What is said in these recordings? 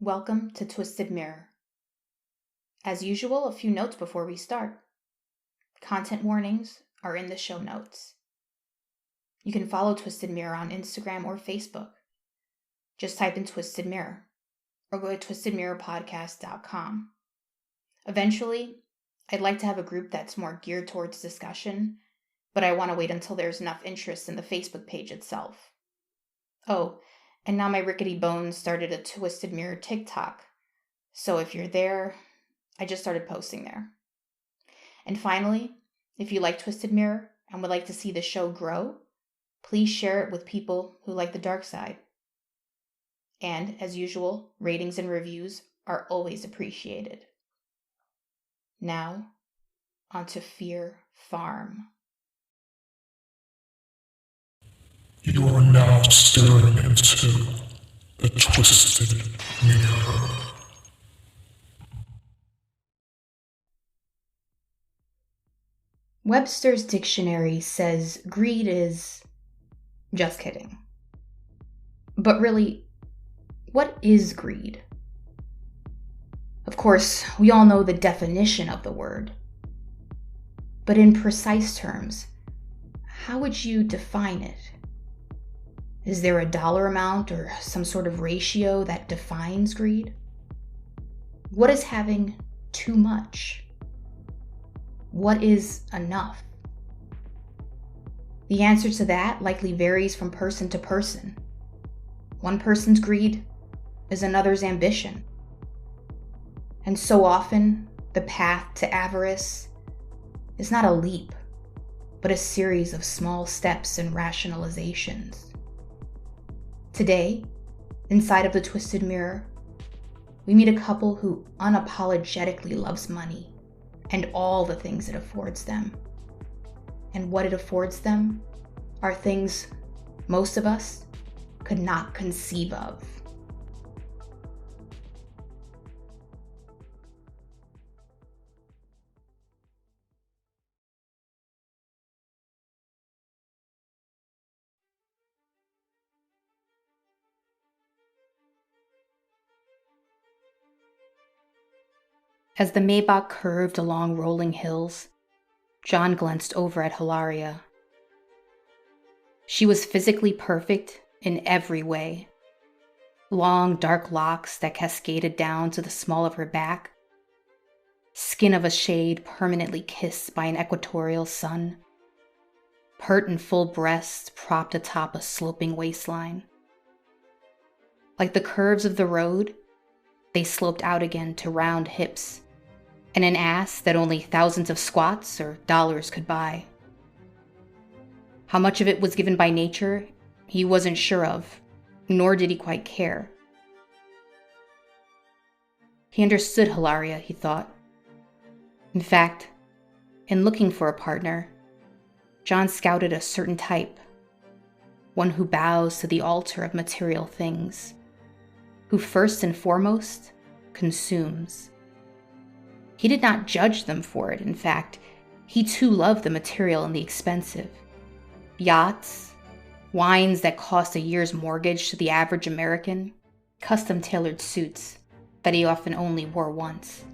Welcome to Twisted Mirror. As usual, a few notes before we start. Content warnings are in the show notes. You can follow Twisted Mirror on Instagram or Facebook. Just type in Twisted Mirror or go to twistedmirrorpodcast.com. Eventually, I'd like to have a group that's more geared towards discussion, but I want to wait until there's enough interest in the Facebook page itself. Oh, and now my rickety bones started a Twisted Mirror TikTok. So if you're there, I just started posting there. And finally, if you like Twisted Mirror and would like to see the show grow, please share it with people who like the dark side. And as usual, ratings and reviews are always appreciated. Now, on to Fear Farm. You are now staring into the Twisted Mirror. Webster's dictionary says greed is... Just kidding. But really, what is greed? Of course, we all know the definition of the word. But in precise terms, how would you define it? Is there a dollar amount or some sort of ratio that defines greed? What is having too much? What is enough? The answer to that likely varies from person to person. One person's greed is another's ambition. And so often, the path to avarice is not a leap, but a series of small steps and rationalizations. Today, inside of the Twisted Mirror, we meet a couple who unapologetically loves money and all the things it affords them. And what it affords them are things most of us could not conceive of. As the Maybach curved along rolling hills, John glanced over at Hilaria. She was physically perfect in every way. Long, dark locks that cascaded down to the small of her back, skin of a shade permanently kissed by an equatorial sun, pert and full breasts propped atop a sloping waistline. Like the curves of the road, they sloped out again to round hips and an ass that only thousands of squats or dollars could buy. How much of it was given by nature, he wasn't sure of, nor did he quite care. He understood Hilaria, he thought. In fact, in looking for a partner, John scouted a certain type, one who bows to the altar of material things, who first and foremost consumes. He did not judge them for it. In fact, he too loved the material and the expensive. Yachts, wines that cost a year's mortgage to the average American, custom-tailored suits that he often only wore once.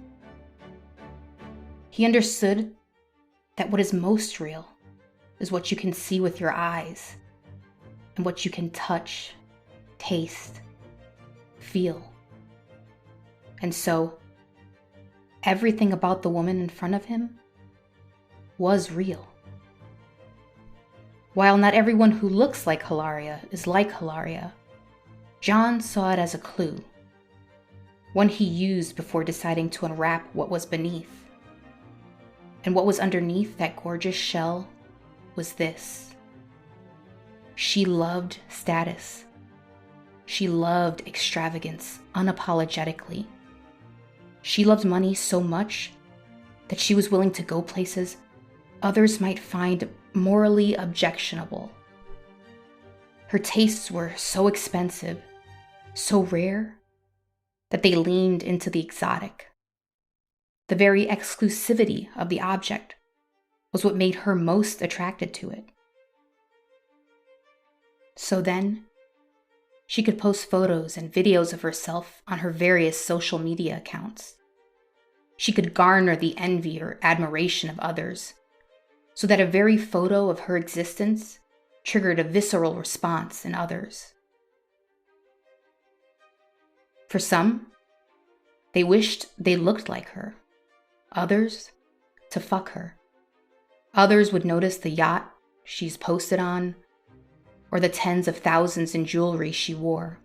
He understood that what is most real is what you can see with your eyes and what you can touch, taste, feel. And so, everything about the woman in front of him was real. While not everyone who looks like Hilaria is like Hilaria, John saw it as a clue, one he used before deciding to unwrap what was beneath. And what was underneath that gorgeous shell was this. She loved status. She loved extravagance unapologetically. She loved money so much that she was willing to go places others might find morally objectionable. Her tastes were so expensive, so rare, that they leaned into the exotic. The very exclusivity of the object was what made her most attracted to it. So then, She could post photos and videos of herself on her various social media accounts. She could garner the envy or admiration of others, so that a very photo of her existence triggered a visceral response in others. For some, they wished they looked like her. Others, to fuck her. Others would notice the yacht she's posted on, or the tens of thousands in jewelry she wore.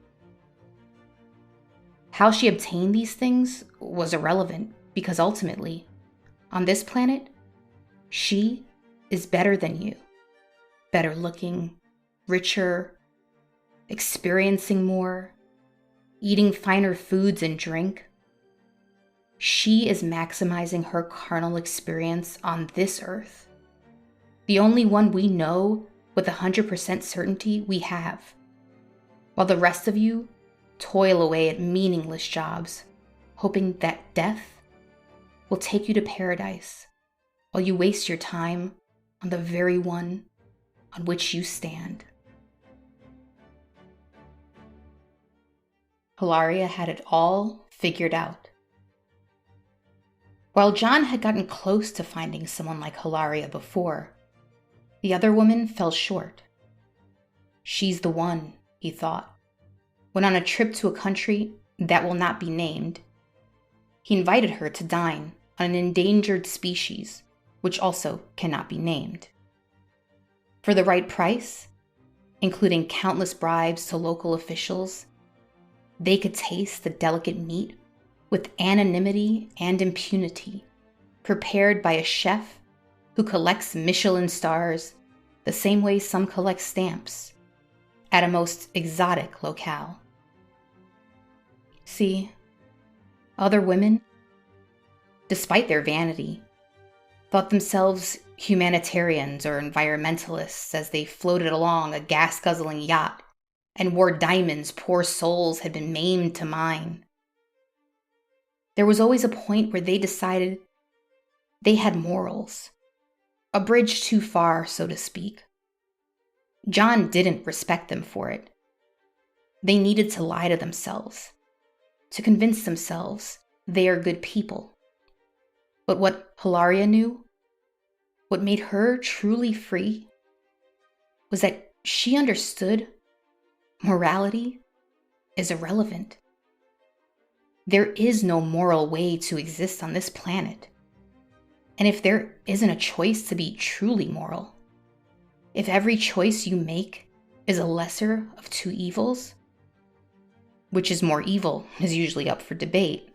How she obtained these things was irrelevant, because ultimately, on this planet, she is better than you. Better looking, richer, experiencing more, eating finer foods and drink. She is maximizing her carnal experience on this earth, the only one we know with 100% certainty we have, while the rest of you toil away at meaningless jobs, hoping that death will take you to paradise while you waste your time on the very one on which you stand. Hilaria had it all figured out. While John had gotten close to finding someone like Hilaria before, the other woman fell short. She's the one, he thought, when on a trip to a country that will not be named, he invited her to dine on an endangered species, which also cannot be named. For the right price, including countless bribes to local officials, they could taste the delicate meat with anonymity and impunity, prepared by a chef who collects Michelin stars the same way some collect stamps at a most exotic locale. See, other women, despite their vanity, thought themselves humanitarians or environmentalists as they floated along a gas-guzzling yacht and wore diamonds poor souls had been maimed to mine. There was always a point where they decided they had morals, a bridge too far, so to speak. John didn't respect them for it. They needed to lie to themselves, to convince themselves they are good people. But what Hilaria knew, what made her truly free, was that she understood morality is irrelevant. There is no moral way to exist on this planet. And if there isn't a choice to be truly moral, if every choice you make is a lesser of two evils, which is more evil is usually up for debate,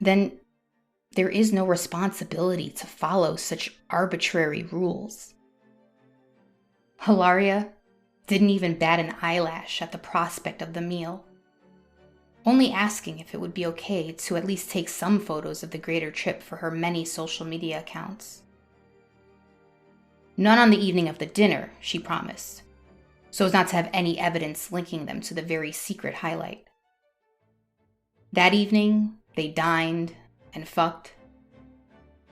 then there is no responsibility to follow such arbitrary rules. Hilaria didn't even bat an eyelash at the prospect of the meal, only asking if it would be okay to at least take some photos of the greater trip for her many social media accounts. None on the evening of the dinner, she promised, so as not to have any evidence linking them to the very secret highlight. That evening, they dined and fucked,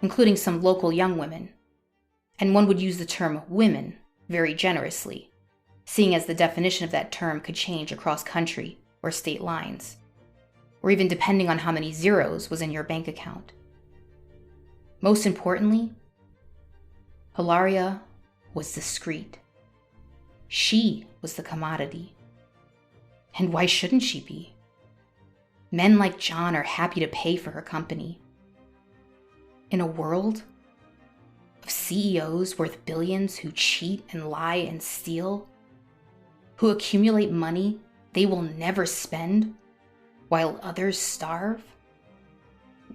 including some local young women, and one would use the term women very generously, seeing as the definition of that term could change across country or state lines, or even depending on how many zeros was in your bank account. Most importantly, Hilaria was discreet. She was the commodity. And why shouldn't she be? Men like John are happy to pay for her company. In a world of CEOs worth billions who cheat and lie and steal, who accumulate money they will never spend while others starve,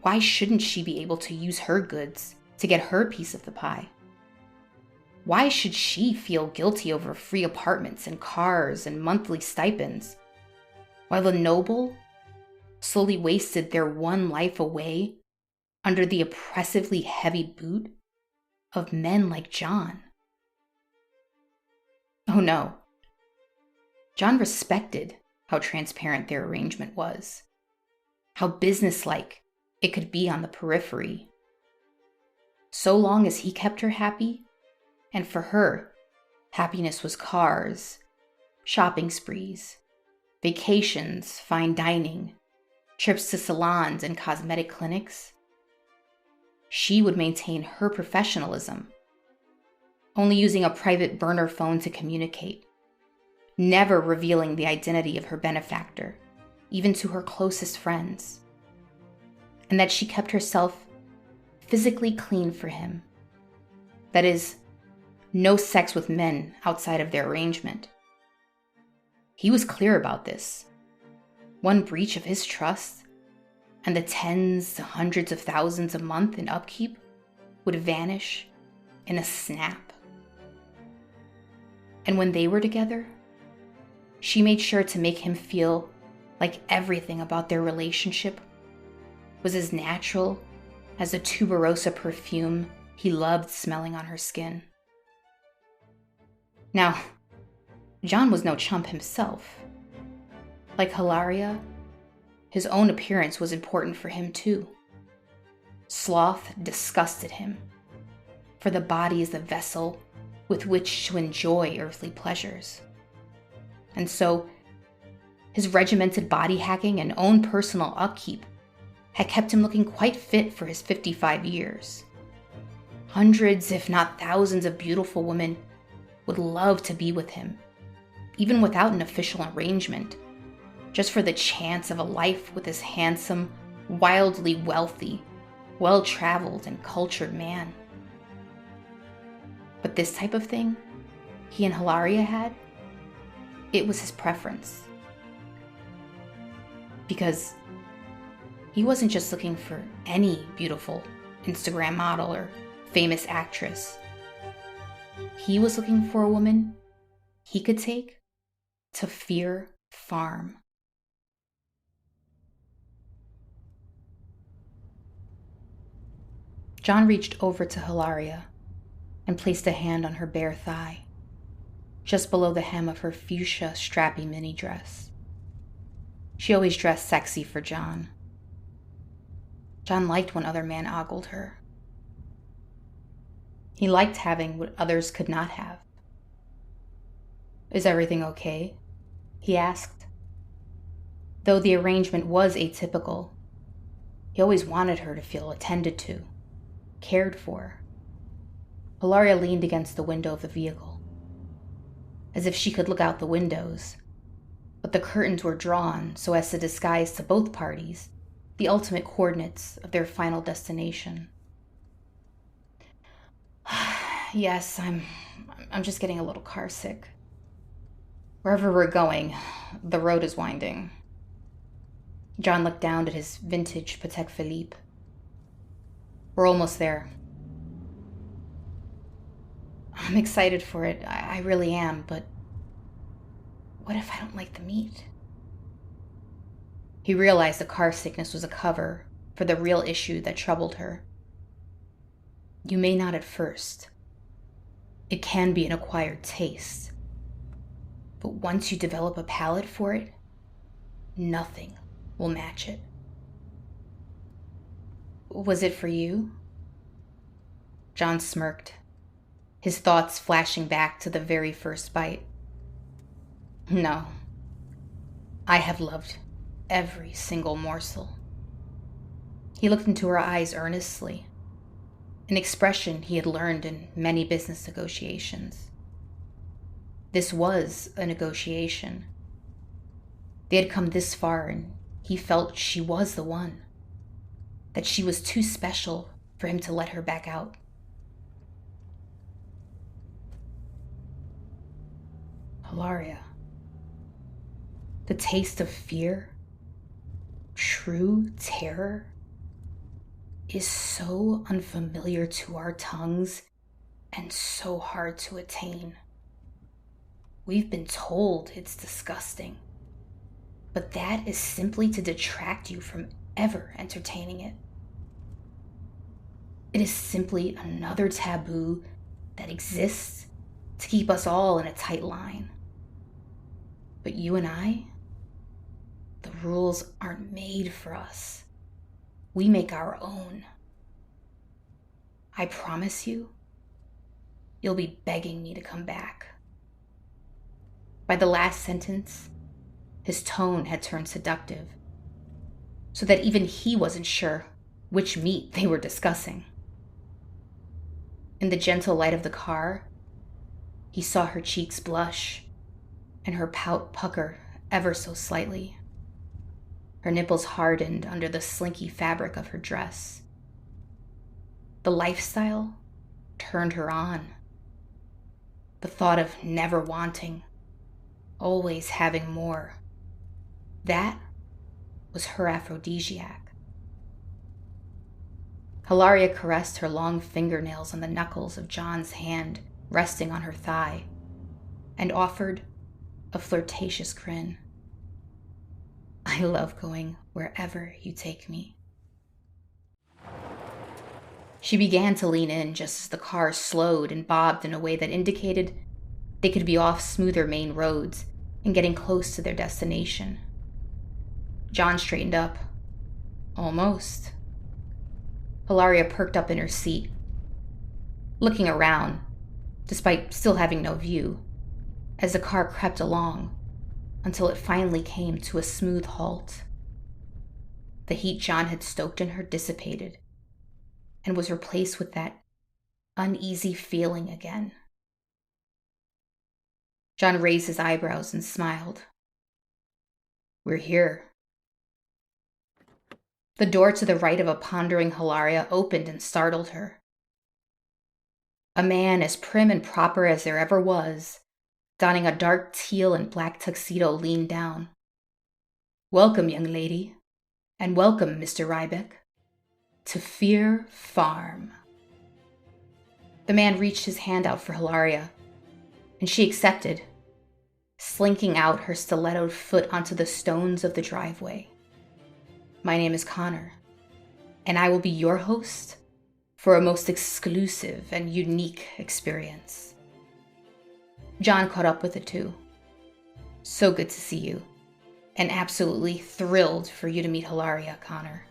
why shouldn't she be able to use her goods to get her piece of the pie? Why should she feel guilty over free apartments and cars and monthly stipends, while the noble slowly wasted their one life away under the oppressively heavy boot of men like John? Oh no. John respected how transparent their arrangement was, how businesslike it could be on the periphery. So long as he kept her happy, and for her, happiness was cars, Shopping sprees, vacations, fine dining, trips to salons and cosmetic clinics. She would maintain her professionalism, only using a private burner phone to communicate, never revealing the identity of her benefactor, even to her closest friends, and that she kept herself physically clean for him. That is, no sex with men outside of their arrangement. He was clear about this. One breach of his trust, and the tens to hundreds of thousands a month in upkeep would vanish in a snap. And when they were together, she made sure to make him feel like everything about their relationship was as natural as the tuberosa perfume he loved smelling on her skin. Now, John was no chump himself. Like Hilaria, his own appearance was important for him too. Sloth disgusted him, for the body is the vessel with which to enjoy earthly pleasures. And so, his regimented body hacking and own personal upkeep had kept him looking quite fit for his 55 years. Hundreds, if not thousands, of beautiful women would love to be with him, even without an official arrangement, just for the chance of a life with this handsome, wildly wealthy, well-traveled and cultured man. But this type of thing he and Hilaria had, it was his preference. Because he wasn't just looking for any beautiful Instagram model or famous actress. He was looking for a woman he could take to Fear Farm. John reached over to Hilaria and placed a hand on her bare thigh, just below the hem of her fuchsia strappy mini dress. She always dressed sexy for John. John liked when other men ogled her. He liked having what others could not have. "Is everything okay?" he asked. Though the arrangement was atypical, he always wanted her to feel attended to, cared for. Hilaria leaned against the window of the vehicle, as if she could look out the windows, but the curtains were drawn so as to disguise to both parties the ultimate coordinates of their final destination. "Yes, I'm just getting a little car sick. Wherever we're going, the road is winding." John looked down at his vintage Patek Philippe. "We're almost there." "I'm excited for it, I really am, but what if I don't like the meat?" He realized the car sickness was a cover for the real issue that troubled her. You may not at first. It can be an acquired taste. But once you develop a palate for it, nothing will match it. "Was it for you?" John smirked, his thoughts flashing back to the very first bite. "No. I have loved every single morsel." He looked into her eyes earnestly, an expression he had learned in many business negotiations. This was a negotiation. They had come this far, and he felt she was the one, that she was too special for him to let her back out. "Hilaria, the taste of fear, true terror, is so unfamiliar to our tongues and so hard to attain. We've been told it's disgusting, but that is simply to detract you from ever entertaining it. It is simply another taboo that exists to keep us all in a tight line. But you and I, the rules aren't made for us. We make our own. I promise you, you'll be begging me to come back." By the last sentence, his tone had turned seductive, so that even he wasn't sure which meat they were discussing. In the gentle light of the car, he saw her cheeks blush and her pout pucker ever so slightly. Her nipples hardened under the slinky fabric of her dress. The lifestyle turned her on. The thought of never wanting, always having more, that was her aphrodisiac. Hilaria caressed her long fingernails on the knuckles of John's hand resting on her thigh and offered a flirtatious grin. I love going wherever you take me. She began to lean in just as the car slowed and bobbed in a way that indicated they could be off smoother main roads and getting close to their destination. John straightened up. Almost. Hilaria perked up in her seat, looking around, despite still having no view, as the car crept along until it finally came to a smooth halt. The heat John had stoked in her dissipated and was replaced with that uneasy feeling again. John raised his eyebrows and smiled. We're here. The door to the right of a pondering Hilaria opened and startled her. A man as prim and proper as there ever was, donning a dark teal and black tuxedo, leaned down. Welcome, young lady, and welcome, Mr. Rybeck, to Fear Farm. The man reached his hand out for Hilaria, and she accepted, slinking out her stilettoed foot onto the stones of the driveway. My name is Connor, and I will be your host for a most exclusive and unique experience. John caught up with the two. So good to see you, and absolutely thrilled for you to meet Hilaria, Connor.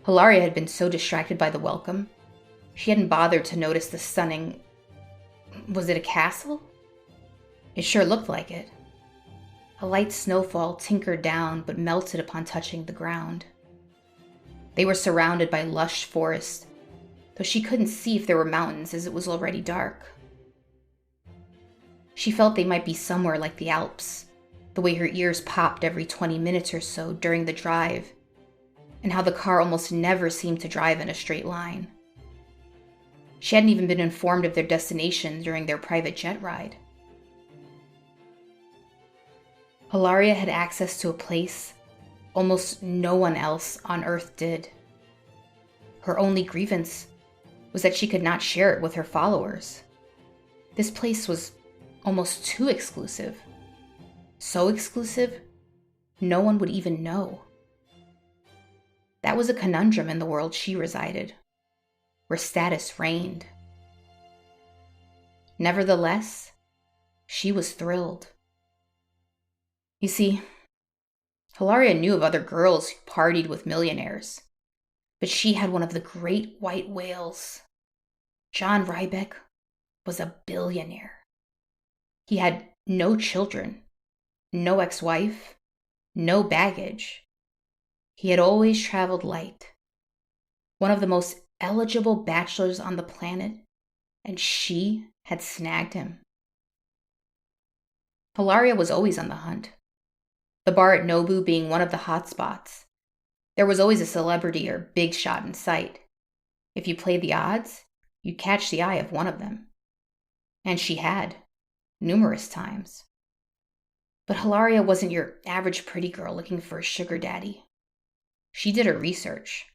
Hilaria had been so distracted by the welcome, she hadn't bothered to notice the stunning... Was it a castle? It sure looked like it. A light snowfall tinkered down but melted upon touching the ground. They were surrounded by lush forest, though she couldn't see if there were mountains as it was already dark. She felt they might be somewhere like the Alps, the way her ears popped every 20 minutes or so during the drive, and how the car almost never seemed to drive in a straight line. She hadn't even been informed of their destination during their private jet ride. Hilaria had access to a place almost no one else on Earth did. Her only grievance was that she could not share it with her followers. This place was almost too exclusive. So exclusive, no one would even know. That was a conundrum in the world she resided, where status reigned. Nevertheless, she was thrilled. You see, Hilaria knew of other girls who partied with millionaires, but she had one of the great white whales. John Rybeck was a billionaire. He had no children, no ex-wife, no baggage. He had always traveled light, one of the most eligible bachelors on the planet, and she had snagged him. Hilaria was always on the hunt. The bar at Nobu being one of the hot spots. There was always a celebrity or big shot in sight. If you played the odds, you'd catch the eye of one of them. And she had, numerous times. But Hilaria wasn't your average pretty girl looking for a sugar daddy. She did her research.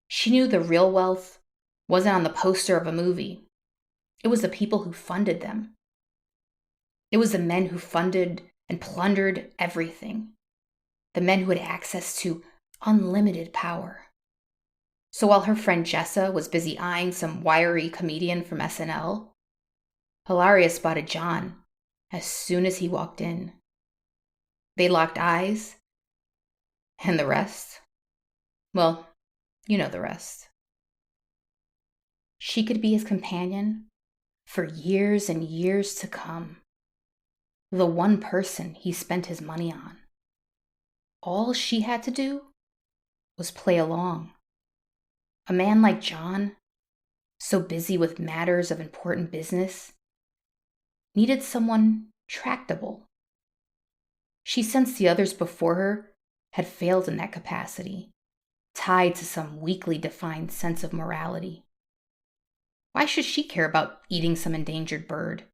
She knew the real wealth wasn't on the poster of a movie. It was the people who funded them. It was the men who funded and plundered everything. The men who had access to unlimited power. So while her friend Jessa was busy eyeing some wiry comedian from SNL, Hilaria spotted John as soon as he walked in. They locked eyes, and the rest? Well, you know the rest. She could be his companion for years and years to come. the one person he spent his money on. All she had to do was play along. A man like John, so busy with matters of important business, needed someone tractable. She sensed the others before her had failed in that capacity, tied to some weakly defined sense of morality. Why should she care about eating some endangered bird?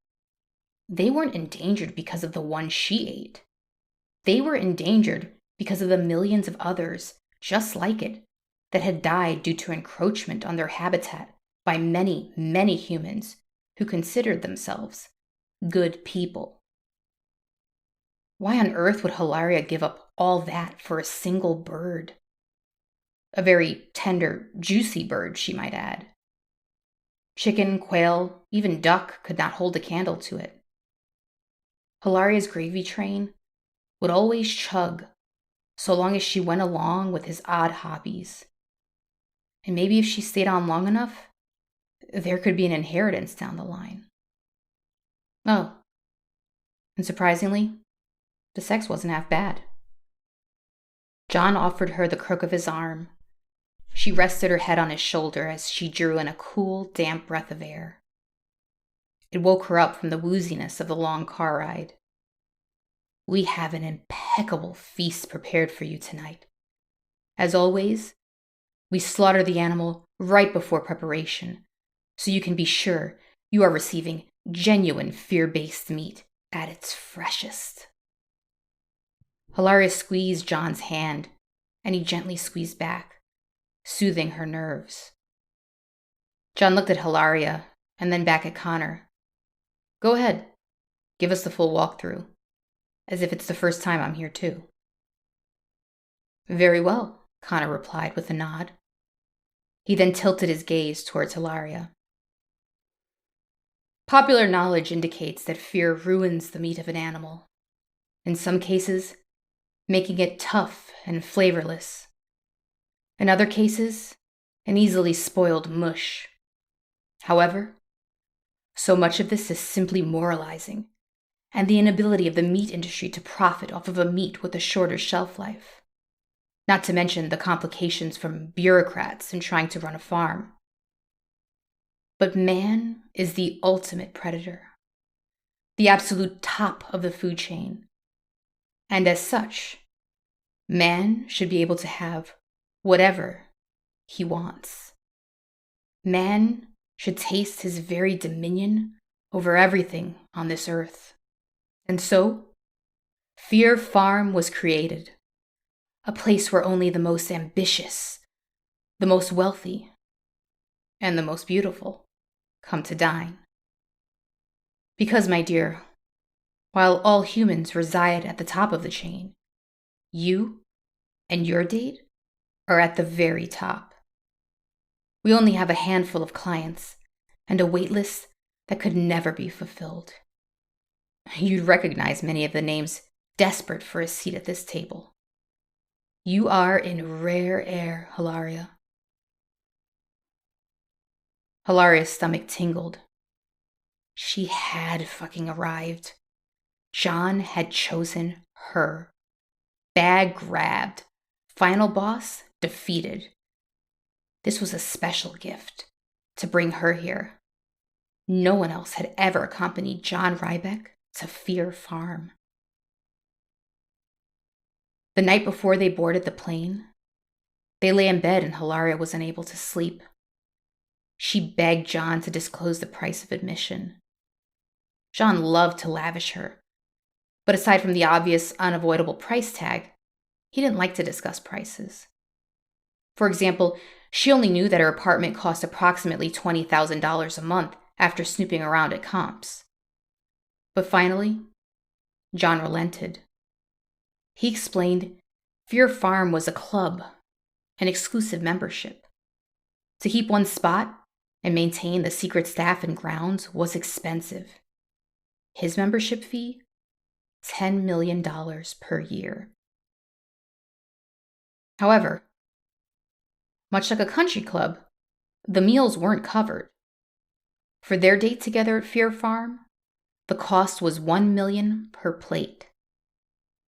They weren't endangered because of the one she ate. They were endangered because of the millions of others just like it that had died due to encroachment on their habitat by many, many humans who considered themselves good people. Why on earth would Hilaria give up all that for a single bird? A very tender, juicy bird, she might add. Chicken, quail, even duck could not hold a candle to it. Hilaria's gravy train would always chug so long as she went along with his odd hobbies. And maybe if she stayed on long enough, there could be an inheritance down the line. Oh, and surprisingly, the sex wasn't half bad. John offered her the crook of his arm. She rested her head on his shoulder as she drew in a cool, damp breath of air. It woke her up from the wooziness of the long car ride. We have an impeccable feast prepared for you tonight. As always, we slaughter the animal right before preparation, so you can be sure you are receiving genuine fear-based meat at its freshest. Hilaria squeezed John's hand, and he gently squeezed back, soothing her nerves. John looked at Hilaria and then back at Connor. Go ahead, give us the full walkthrough, as if it's the first time I'm here too. Very well, Connor replied with a nod. He then tilted his gaze towards Hilaria. Popular knowledge indicates that fear ruins the meat of an animal, in some cases, making it tough and flavorless. In other cases, an easily spoiled mush. However, so much of this is simply moralizing, and the inability of the meat industry to profit off of a meat with a shorter shelf life. Not to mention the complications from bureaucrats in trying to run a farm. But man is the ultimate predator, the absolute top of the food chain. And as such, man should be able to have whatever he wants. Man should taste his very dominion over everything on this earth. And so, Fear Farm was created, a place where only the most ambitious, the most wealthy, and the most beautiful come to dine. Because, my dear, while all humans reside at the top of the chain, you and your date are at the very top. We only have a handful of clients and a wait list that could never be fulfilled. You'd recognize many of the names desperate for a seat at this table. You are in rare air, Hilaria. Hilaria's stomach tingled. She had fucking arrived. John had chosen her. Bag grabbed. Final boss defeated. This was a special gift to bring her here. No one else had ever accompanied John Rybeck to Fear Farm. The night before they boarded the plane, they lay in bed and Hilaria was unable to sleep. She begged John to disclose the price of admission. John loved to lavish her, but aside from the obvious, unavoidable price tag, he didn't like to discuss prices. For example, she only knew that her apartment cost approximately $20,000 a month after snooping around at comps. But finally, John relented. He explained Fear Farm was a club, an exclusive membership. To keep one spot and maintain the secret staff and grounds was expensive. His membership fee, $10 million per year. However, much like a country club, the meals weren't covered. For their date together at Fear Farm, The cost was $1 million per plate.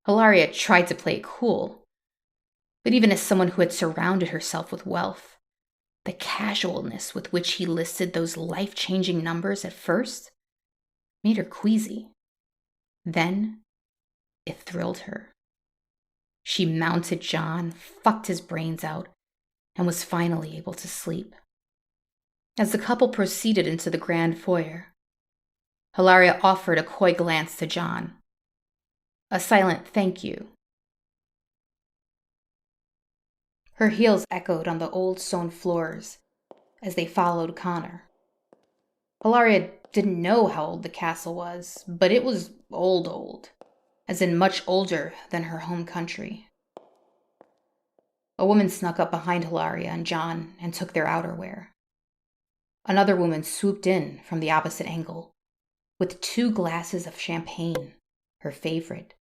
Hilaria tried to play it cool, but even as someone who had surrounded herself with wealth, the casualness with which he listed those life-changing numbers at first made her queasy. Then, it thrilled her. She mounted John, fucked his brains out, and was finally able to sleep. As the couple proceeded into the grand foyer, Hilaria offered a coy glance to John. A silent thank you. Her heels echoed on the old stone floors as they followed Connor. Hilaria didn't know how old the castle was, but it was old, as in much older than her home country. A woman snuck up behind Hilaria and John and took their outerwear. Another woman swooped in from the opposite angle with 2 glasses of champagne, her favorite.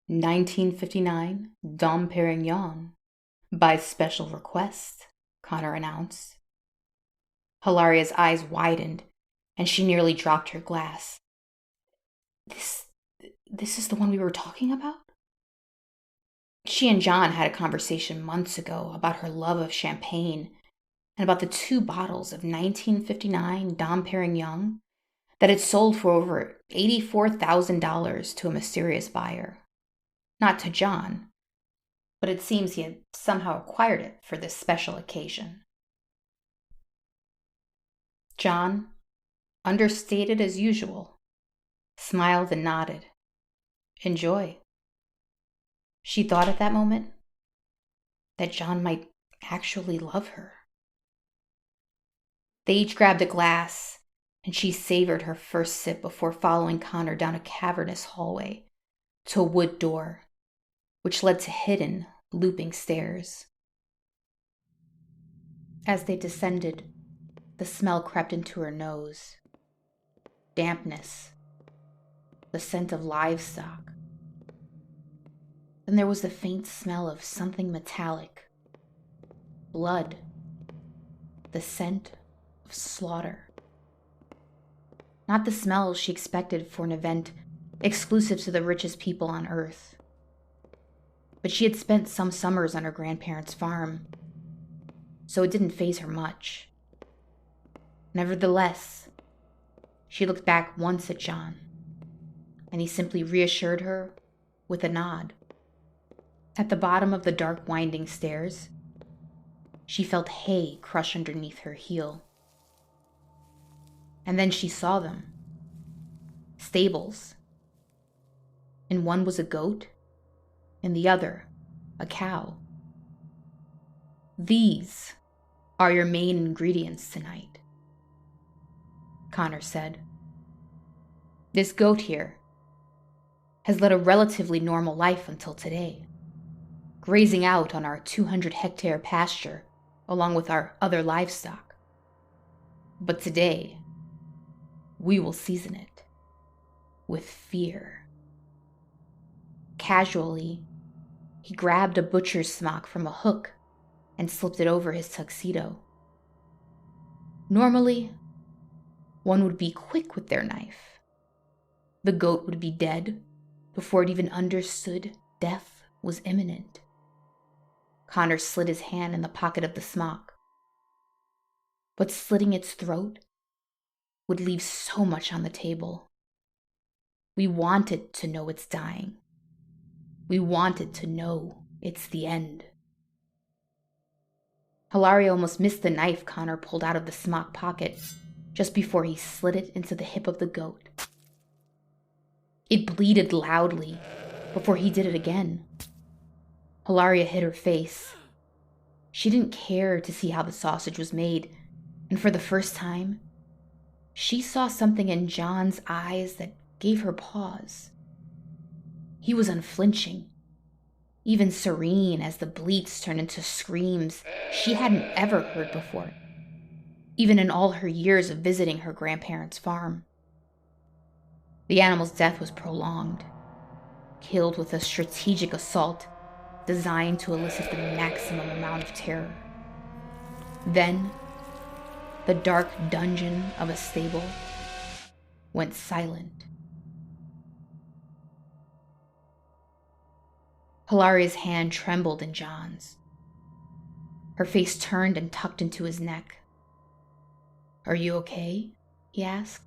1959 Dom Perignon, by special request, Connor announced. Hilaria's eyes widened, and she nearly dropped her glass. This is the one we were talking about? She and John had a conversation months ago about her love of champagne and about the 2 bottles of 1959 Dom Perignon that had sold for over $84,000 to a mysterious buyer. Not to John, but it seems he had somehow acquired it for this special occasion. John, understated as usual, smiled and nodded. Enjoy. She thought at that moment that John might actually love her. They each grabbed a glass, and she savored her first sip before following Connor down a cavernous hallway to a wood door, which led to hidden, looping stairs. As they descended, the smell crept into her nose. Dampness. The scent of livestock. Then there was the faint smell of something metallic. Blood. The scent of slaughter. Not the smell she expected for an event exclusive to the richest people on earth. But she had spent some summers on her grandparents' farm, so it didn't faze her much. Nevertheless, she looked back once at John, and he simply reassured her with a nod. At the bottom of the dark winding stairs, she felt hay crush underneath her heel. And then she saw them. Stables. In one was a goat, in the other, a cow. These are your main ingredients tonight, Connor said. This goat here has led a relatively normal life until today, grazing out on our 200-hectare pasture along with our other livestock. But today, we will season it with fear. Casually, he grabbed a butcher's smock from a hook and slipped it over his tuxedo. Normally, one would be quick with their knife. The goat would be dead before it even understood death was imminent. Connor slid his hand in the pocket of the smock. But slitting its throat would leave so much on the table. We wanted to know it's dying. We wanted to know it's the end. Hilaria almost missed the knife Connor pulled out of the smock pocket just before he slid it into the hip of the goat. It bleated loudly before he did it again. Hilaria hid her face. She didn't care to see how the sausage was made, and for the first time, she saw something in John's eyes that gave her pause. He was unflinching, even serene as the bleats turned into screams she hadn't ever heard before, even in all her years of visiting her grandparents' farm. The animal's death was prolonged, killed with a strategic assault designed to elicit the maximum amount of terror. Then, the dark dungeon of a stable, went silent. Hilaria's hand trembled in John's. Her face turned and tucked into his neck. "Are you okay?" he asked.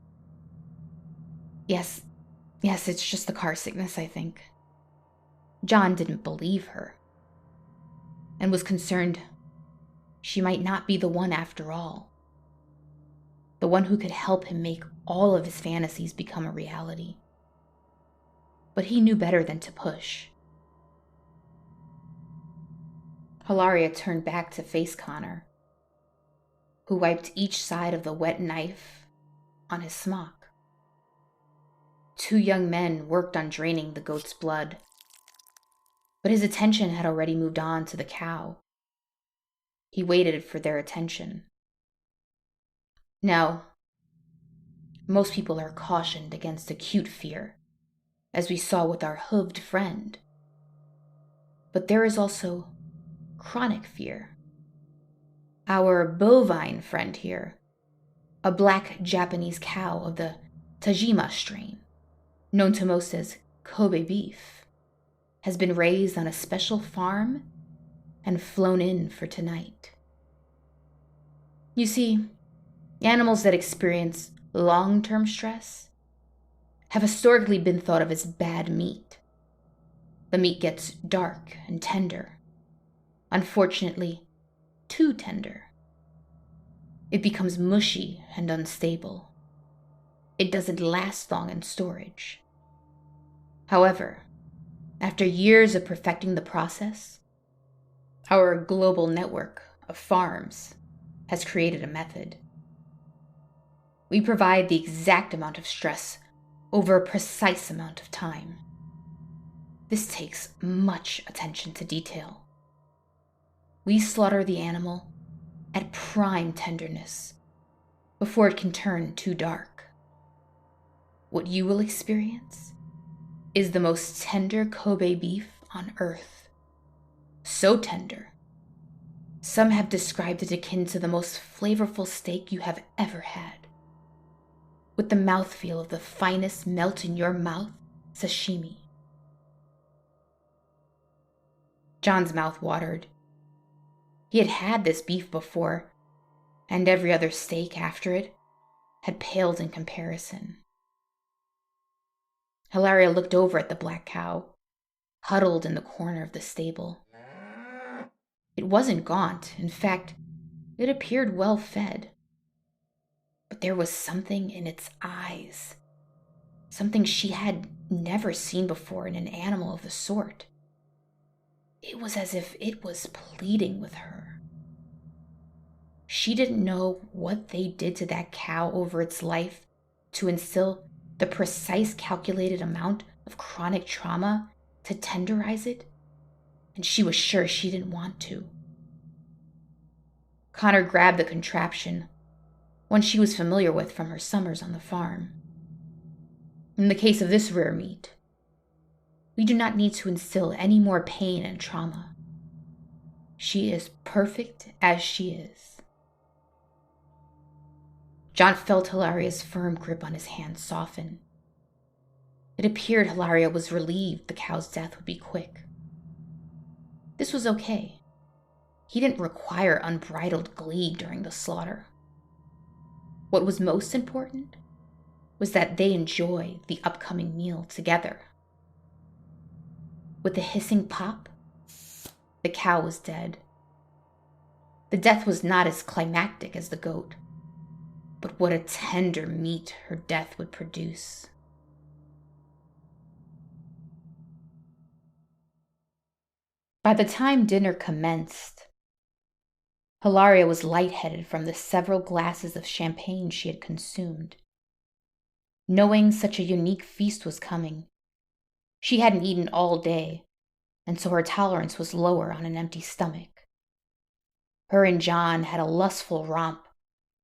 Yes, it's just the car sickness, I think." John didn't believe her and was concerned she might not be the one after all. The one who could help him make all of his fantasies become a reality. But he knew better than to push. Hilaria turned back to face Connor, who wiped each side of the wet knife on his smock. 2 young men worked on draining the goat's blood, but his attention had already moved on to the cow. He waited for their attention. Now, most people are cautioned against acute fear, as we saw with our hooved friend. But there is also chronic fear. Our bovine friend here, a black Japanese cow of the Tajima strain, known to most as Kobe beef, has been raised on a special farm and flown in for tonight. You see, animals that experience long-term stress have historically been thought of as bad meat. The meat gets dark and tender. Unfortunately, too tender. It becomes mushy and unstable. It doesn't last long in storage. However, after years of perfecting the process, our global network of farms has created a method. We provide the exact amount of stress over a precise amount of time. This takes much attention to detail. We slaughter the animal at prime tenderness before it can turn too dark. What you will experience is the most tender Kobe beef on earth. So tender, some have described it akin to the most flavorful steak you have ever had, with the mouthfeel of the finest melt-in-your-mouth sashimi. John's mouth watered. He had had this beef before, and every other steak after it had paled in comparison. Hilaria looked over at the black cow, huddled in the corner of the stable. It wasn't gaunt. In fact, it appeared well fed. But there was something in its eyes, something she had never seen before in an animal of the sort. It was as if it was pleading with her. She didn't know what they did to that cow over its life to instill the precise calculated amount of chronic trauma to tenderize it, and she was sure she didn't want to. Connor grabbed the contraption, one she was familiar with from her summers on the farm. In the case of this rare meat, we do not need to instill any more pain and trauma. She is perfect as she is. John felt Hilaria's firm grip on his hand soften. It appeared Hilaria was relieved the cow's death would be quick. This was okay. He didn't require unbridled glee during the slaughter. What was most important was that they enjoy the upcoming meal together. With a hissing pop, the cow was dead. The death was not as climactic as the goat, but what a tender meat her death would produce. By the time dinner commenced, Hilaria was lightheaded from the several glasses of champagne she had consumed. Knowing such a unique feast was coming, she hadn't eaten all day, and so her tolerance was lower on an empty stomach. Her and John had a lustful romp,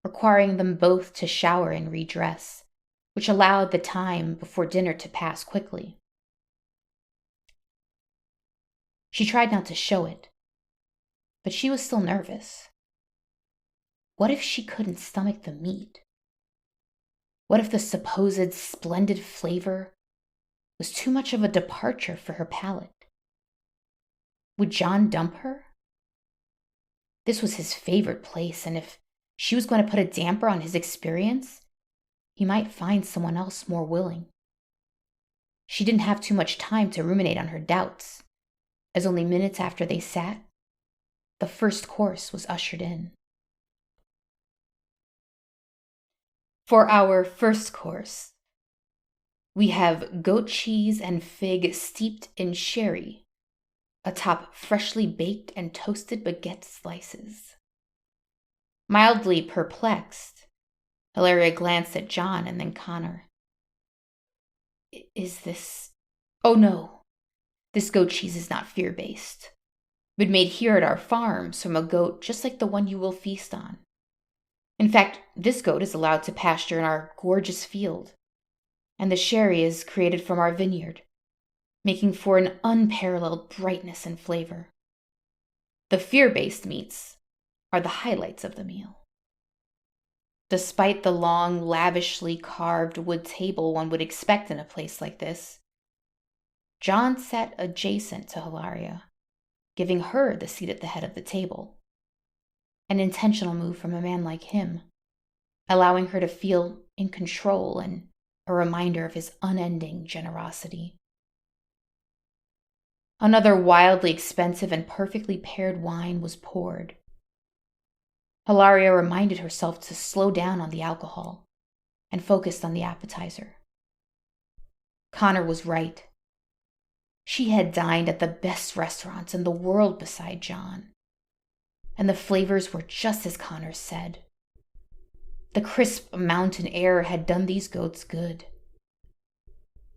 requiring them both to shower and redress, which allowed the time before dinner to pass quickly. She tried not to show it, but she was still nervous. What if she couldn't stomach the meat? What if the supposed splendid flavor was too much of a departure for her palate? Would John dump her? This was his favorite place, and if she was going to put a damper on his experience, he might find someone else more willing. She didn't have too much time to ruminate on her doubts, as only minutes after they sat, the first course was ushered in. For our first course, we have goat cheese and fig steeped in sherry, atop freshly baked and toasted baguette slices. Mildly perplexed, Hilaria glanced at John and then Connor. Is this... Oh no, this goat cheese is not fear-based, but made here at our farms from a goat just like the one you will feast on. In fact, this goat is allowed to pasture in our gorgeous field, and the sherry is created from our vineyard, making for an unparalleled brightness and flavor. The fear-based meats are the highlights of the meal. Despite the long, lavishly carved wood table one would expect in a place like this, John sat adjacent to Hilaria, giving her the seat at the head of the table. An intentional move from a man like him, allowing her to feel in control and a reminder of his unending generosity. Another wildly expensive and perfectly paired wine was poured. Hilaria reminded herself to slow down on the alcohol and focused on the appetizer. Connor was right. She had dined at the best restaurants in the world beside John, and the flavors were just as Connor said. The crisp mountain air had done these goats good.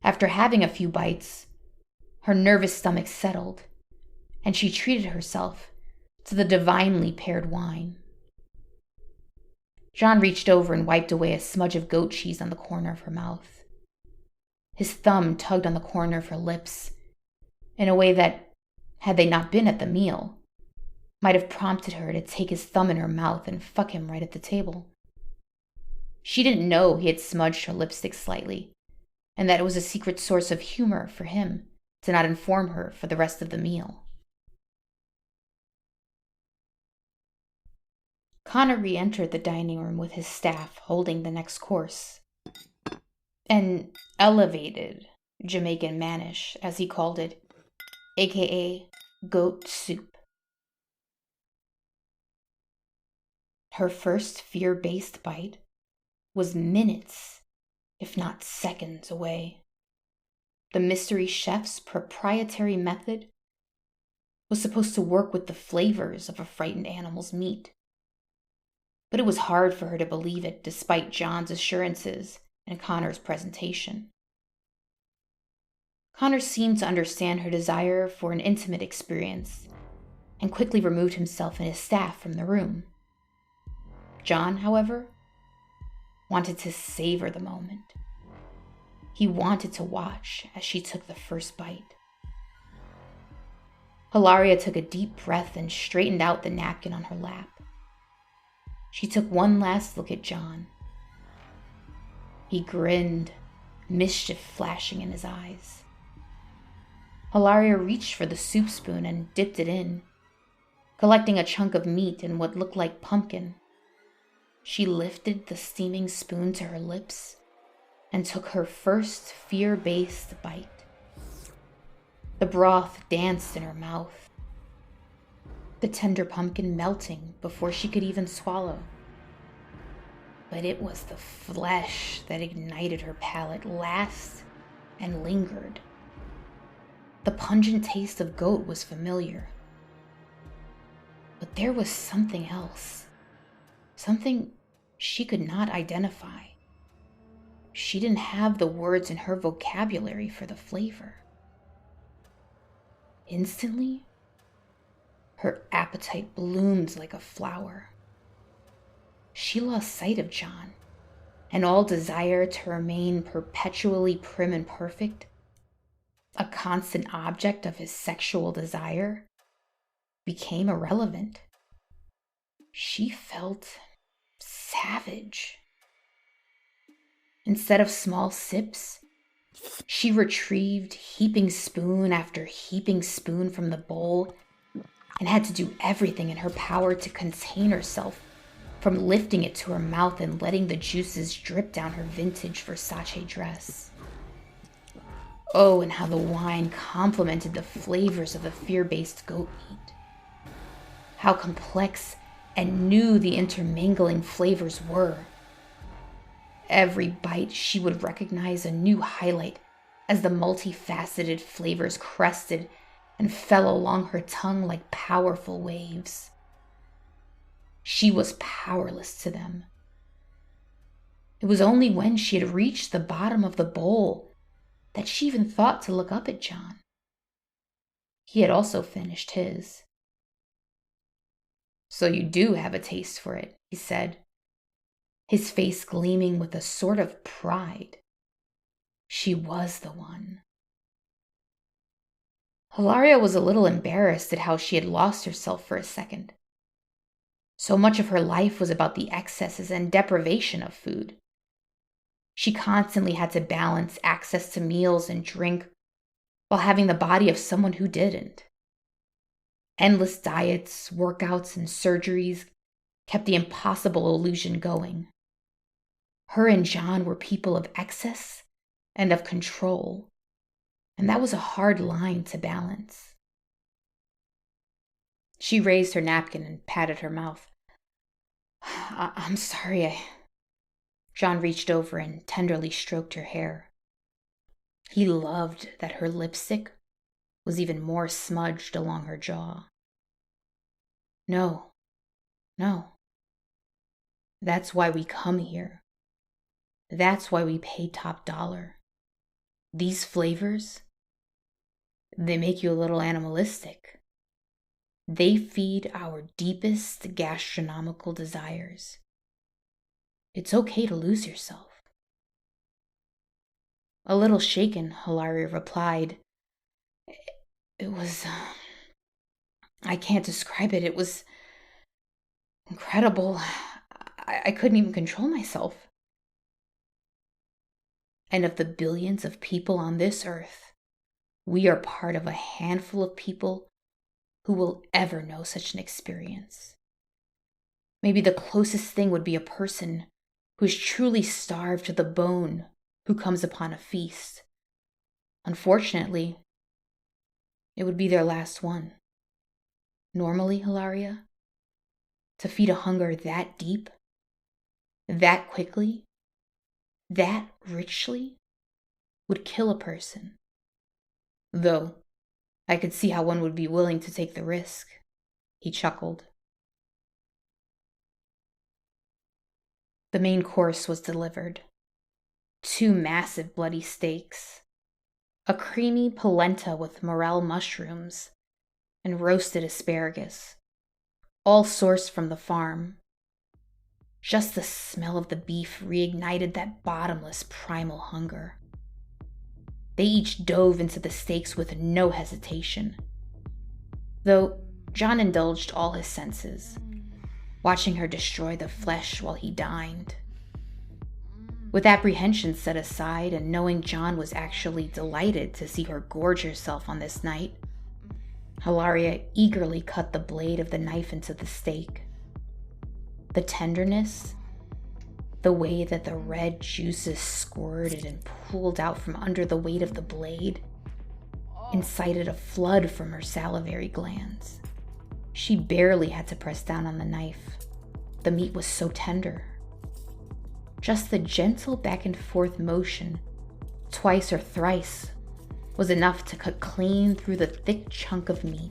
After having a few bites, her nervous stomach settled, and she treated herself to the divinely paired wine. John reached over and wiped away a smudge of goat cheese on the corner of her mouth. His thumb tugged on the corner of her lips in a way that, had they not been at the meal, might have prompted her to take his thumb in her mouth and fuck him right at the table. She didn't know he had smudged her lipstick slightly, and that it was a secret source of humor for him to not inform her for the rest of the meal. Connor re-entered the dining room with his staff holding the next course. An elevated Jamaican manish, as he called it, aka goat soup. Her first fear-based bite was minutes, if not seconds, away. The mystery chef's proprietary method was supposed to work with the flavors of a frightened animal's meat. But it was hard for her to believe it despite John's assurances and Connor's presentation. Connor seemed to understand her desire for an intimate experience and quickly removed himself and his staff from the room. John, however, wanted to savor the moment. He wanted to watch as she took the first bite. Hilaria took a deep breath and straightened out the napkin on her lap. She took one last look at John. He grinned, mischief flashing in his eyes. Hilaria reached for the soup spoon and dipped it in, collecting a chunk of meat and what looked like pumpkin. She lifted the steaming spoon to her lips and took her first fear-based bite. The broth danced in her mouth, the tender pumpkin melting before she could even swallow. But it was the flesh that ignited her palate last and lingered. The pungent taste of goat was familiar. But there was something else. Something she could not identify. She didn't have the words in her vocabulary for the flavor. Instantly, her appetite bloomed like a flower. She lost sight of John, and all desire to remain perpetually prim and perfect, a constant object of his sexual desire, became irrelevant. She felt savage. Instead of small sips, she retrieved heaping spoon after heaping spoon from the bowl and had to do everything in her power to contain herself from lifting it to her mouth and letting the juices drip down her vintage Versace dress. Oh, and how the wine complemented the flavors of the fear-based goat meat. How complex and new the intermingling flavors were. Every bite she would recognize a new highlight as the multifaceted flavors crested and fell along her tongue like powerful waves. She was powerless to them. It was only when she had reached the bottom of the bowl that she even thought to look up at John. He had also finished his. "So you do have a taste for it," he said, his face gleaming with a sort of pride. She was the one. Hilaria was a little embarrassed at how she had lost herself for a second. So much of her life was about the excesses and deprivation of food. She constantly had to balance access to meals and drink while having the body of someone who didn't. Endless diets, workouts, and surgeries kept the impossible illusion going. Her and John were people of excess and of control, and that was a hard line to balance. She raised her napkin and patted her mouth. I'm sorry, John reached over and tenderly stroked her hair. He loved that her lipstick was even more smudged along her jaw. No. That's why we come here. That's why we pay top dollar. These flavors, they make you a little animalistic. They feed our deepest gastronomical desires. It's okay to lose yourself. A little shaken, Hilaria replied, It was, I can't describe it. It was incredible. I couldn't even control myself. And of the billions of people on this earth, we are part of a handful of people who will ever know such an experience. Maybe the closest thing would be a person who is truly starved to the bone who comes upon a feast. Unfortunately, it would be their last one. Normally, Hilaria, to feed a hunger that deep, that quickly, that richly, would kill a person. Though, I could see how one would be willing to take the risk, he chuckled. The main course was delivered. 2 massive bloody steaks, a creamy polenta with morel mushrooms, and roasted asparagus, all sourced from the farm. Just the smell of the beef reignited that bottomless primal hunger. They each dove into the steaks with no hesitation, though John indulged all his senses, watching her destroy the flesh while he dined. With apprehension set aside and knowing John was actually delighted to see her gorge herself on this night, Hilaria eagerly cut the blade of the knife into the steak. The tenderness, the way that the red juices squirted and pooled out from under the weight of the blade, incited a flood from her salivary glands. She barely had to press down on the knife. The meat was so tender. Just the gentle back and forth motion, twice or thrice, was enough to cut clean through the thick chunk of meat.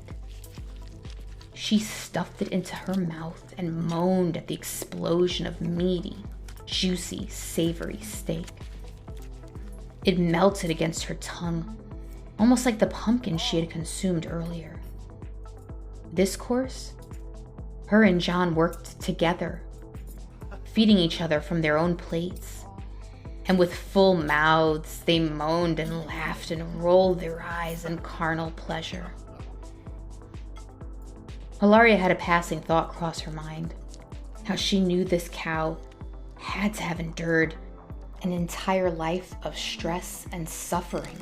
She stuffed it into her mouth and moaned at the explosion of meaty, juicy, savory steak. It melted against her tongue, almost like the pumpkin she had consumed earlier. This course, her and John worked together, feeding each other from their own plates, and with full mouths they moaned and laughed and rolled their eyes in carnal pleasure. Hilaria had a passing thought cross her mind, how she knew this cow had to have endured an entire life of stress and suffering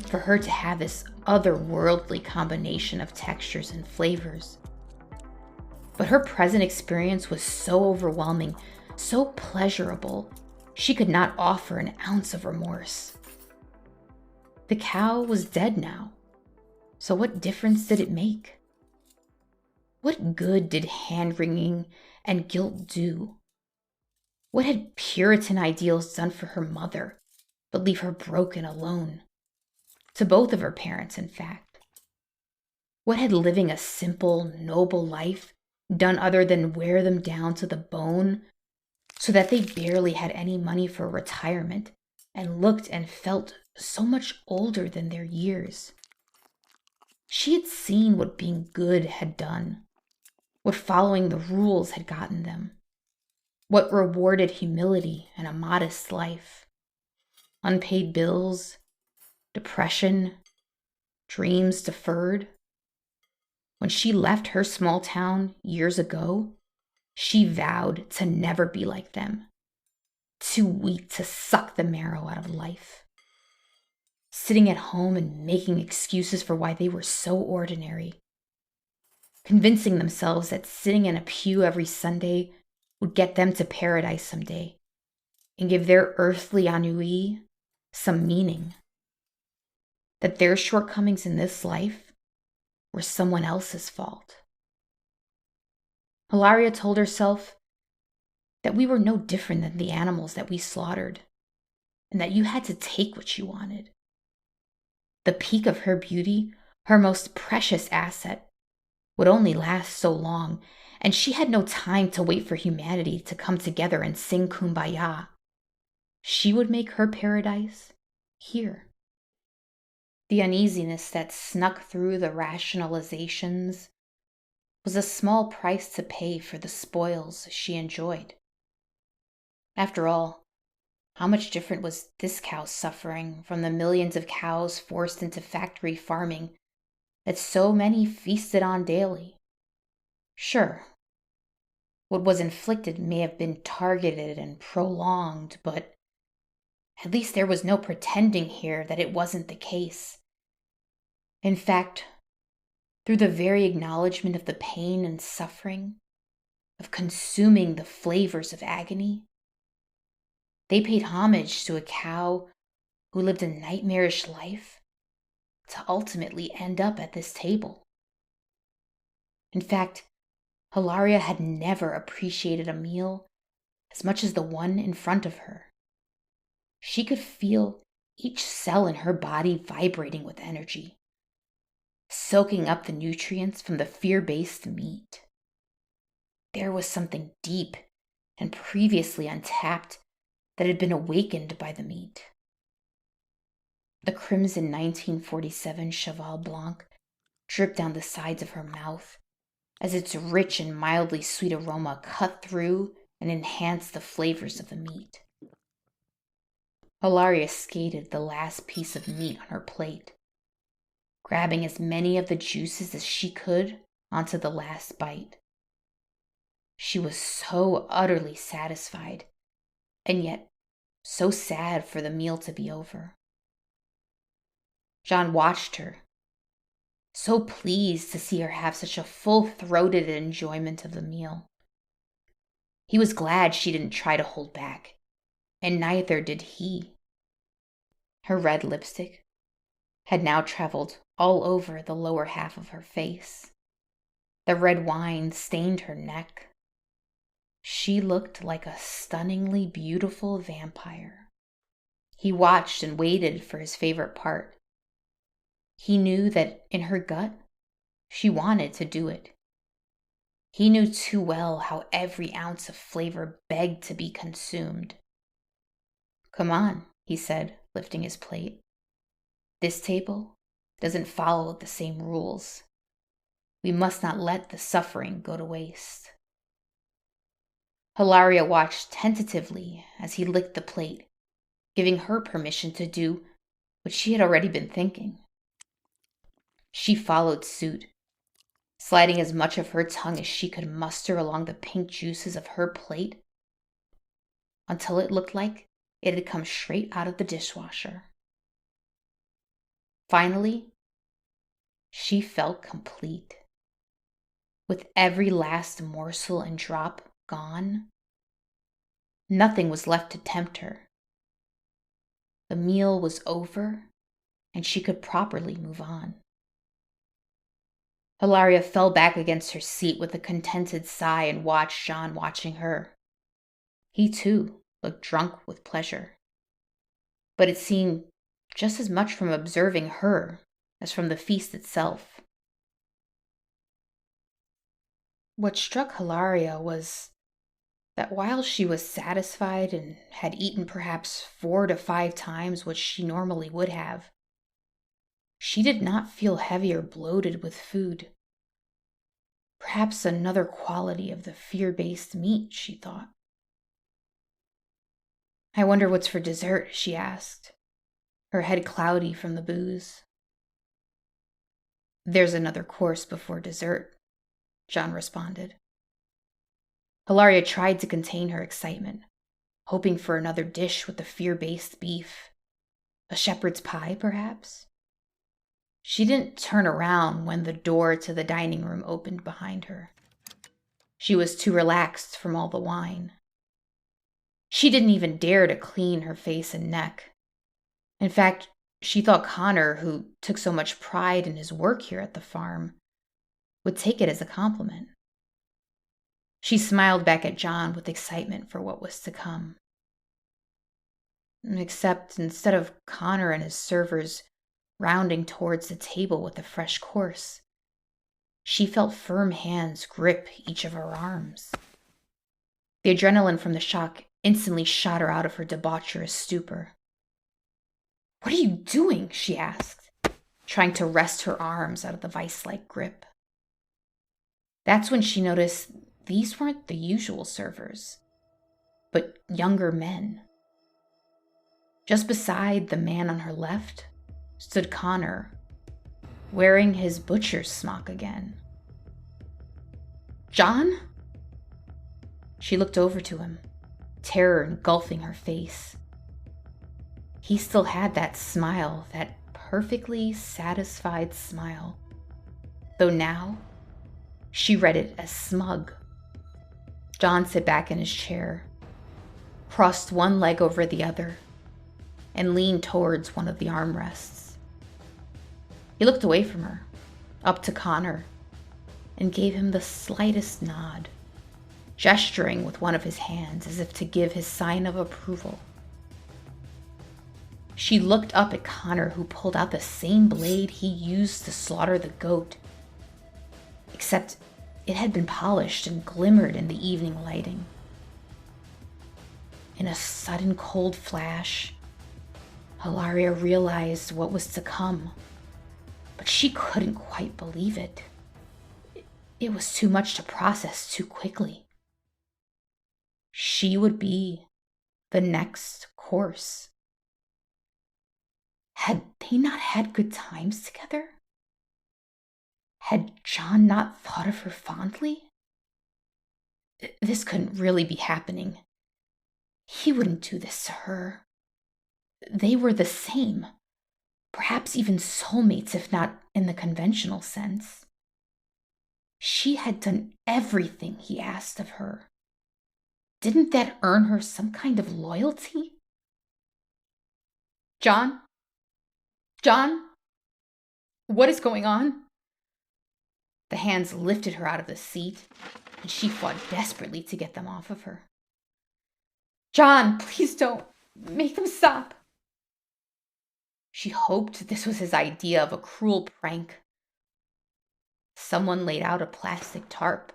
for her to have this otherworldly combination of textures and flavors. But her present experience was so overwhelming, so pleasurable, she could not offer an ounce of remorse. The cow was dead now, so what difference did it make? What good did hand-wringing and guilt do? What had Puritan ideals done for her mother but leave her broken alone? To both of her parents, in fact. What had living a simple, noble life done other than wear them down to the bone so that they barely had any money for retirement and looked and felt so much older than their years? She had seen what being good had done, what following the rules had gotten them, what rewarded humility and a modest life. Unpaid bills, depression, dreams deferred. When she left her small town years ago, she vowed to never be like them, too weak to suck the marrow out of life. Sitting at home and making excuses for why they were so ordinary, convincing themselves that sitting in a pew every Sunday would get them to paradise someday and give their earthly ennui some meaning, that their shortcomings in this life were someone else's fault. Hilaria told herself that we were no different than the animals that we slaughtered, and that you had to take what you wanted. The peak of her beauty, her most precious asset, would only last so long, and she had no time to wait for humanity to come together and sing Kumbaya. She would make her paradise here. The uneasiness that snuck through the rationalizations was a small price to pay for the spoils she enjoyed. After all, how much different was this cow's suffering from the millions of cows forced into factory farming that so many feasted on daily? Sure, what was inflicted may have been targeted and prolonged, but at least there was no pretending here that it wasn't the case. In fact, through the very acknowledgement of the pain and suffering, of consuming the flavors of agony, they paid homage to a cow who lived a nightmarish life to ultimately end up at this table. In fact, Hilaria had never appreciated a meal as much as the one in front of her. She could feel each cell in her body vibrating with energy, soaking up the nutrients from the fear-based meat. There was something deep and previously untapped that had been awakened by the meat. The crimson 1947 Cheval Blanc dripped down the sides of her mouth as its rich and mildly sweet aroma cut through and enhanced the flavors of the meat. Hilaria skated the last piece of meat on her plate, grabbing as many of the juices as she could onto the last bite. She was so utterly satisfied, and yet so sad for the meal to be over. John watched her, so pleased to see her have such a full-throated enjoyment of the meal. He was glad she didn't try to hold back, and neither did he. Her red lipstick had now traveled all over the lower half of her face. The red wine stained her neck. She looked like a stunningly beautiful vampire. He watched and waited for his favorite part. He knew that in her gut, she wanted to do it. He knew too well how every ounce of flavor begged to be consumed. "Come on," he said, lifting his plate. "This table doesn't follow the same rules. We must not let the suffering go to waste." Hilaria watched tentatively as he licked the plate, giving her permission to do what she had already been thinking. She followed suit, sliding as much of her tongue as she could muster along the pink juices of her plate, until it looked like It had come straight out of the dishwasher. Finally, she felt complete. With every last morsel and drop gone, nothing was left to tempt her. The meal was over, and she could properly move on. Hilaria fell back against her seat with a contented sigh and watched John watching her. He, too, looked drunk with pleasure, but it seemed just as much from observing her as from the feast itself. What struck Hilaria was that while she was satisfied and had eaten perhaps 4 to 5 times what she normally would have, she did not feel heavy or bloated with food. Perhaps another quality of the fear-based meat, she thought. "I wonder what's for dessert," she asked, her head cloudy from the booze. "There's another course before dessert," John responded. Hilaria tried to contain her excitement, hoping for another dish with the fear-based beef. A shepherd's pie, perhaps? She didn't turn around when the door to the dining room opened behind her. She was too relaxed from all the wine. She didn't even dare to clean her face and neck. In fact, she thought Connor, who took so much pride in his work here at the farm, would take it as a compliment. She smiled back at John with excitement for what was to come. Except instead of Connor and his servers rounding towards the table with a fresh course, she felt firm hands grip each of her arms. The adrenaline from the shock instantly shot her out of her debaucherous stupor. "What are you doing?" she asked, trying to wrest her arms out of the vice-like grip. That's when she noticed these weren't the usual servers, but younger men. Just beside the man on her left stood Connor, wearing his butcher's smock again. "John?" She looked over to him, terror engulfing her face. He still had that smile, that perfectly satisfied smile, though now she read it as smug. John sat back in his chair, crossed one leg over the other, and leaned towards one of the armrests. He looked away from her, up to Connor, and gave him the slightest nod, gesturing with one of his hands as if to give his sign of approval. She looked up at Connor, who pulled out the same blade he used to slaughter the goat, except it had been polished and glimmered in the evening lighting. In a sudden cold flash, Hilaria realized what was to come, but she couldn't quite believe it. It was too much to process too quickly. She would be the next course. Had they not had good times together? Had John not thought of her fondly? This couldn't really be happening. He wouldn't do this to her. They were the same, perhaps even soulmates, if not in the conventional sense. She had done everything he asked of her. Didn't that earn her some kind of loyalty? "John? John? What is going on?" The hands lifted her out of the seat, and she fought desperately to get them off of her. "John, please don't. Make them stop." She hoped this was his idea of a cruel prank. Someone laid out a plastic tarp.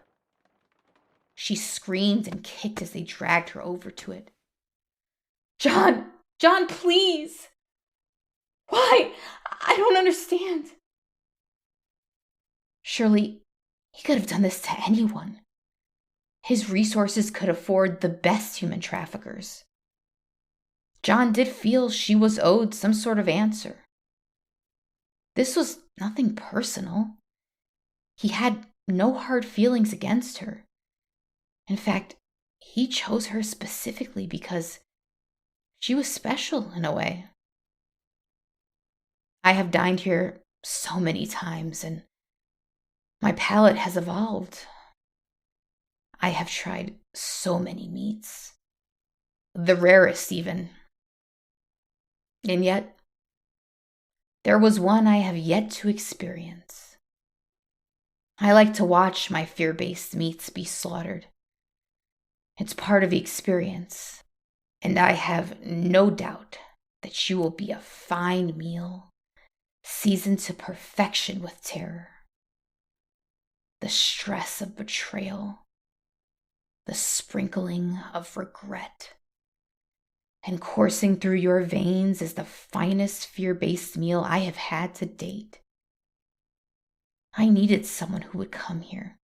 She screamed and kicked as they dragged her over to it. "John! John, please! Why? I don't understand." Surely he could have done this to anyone. His resources could afford the best human traffickers. John did feel she was owed some sort of answer. This was nothing personal. He had no hard feelings against her. In fact, he chose her specifically because She was special in a way. I have dined here so many times, and my palate has evolved. I have tried so many meats, the rarest even. And yet, there was one I have yet to experience. I like to watch my fear-based meats be slaughtered. It's part of the experience, and I have no doubt that she will be a fine meal, seasoned to perfection with terror. The stress of betrayal, the sprinkling of regret, and coursing through your veins is the finest fear-based meal I have had to date. I needed someone who would come here,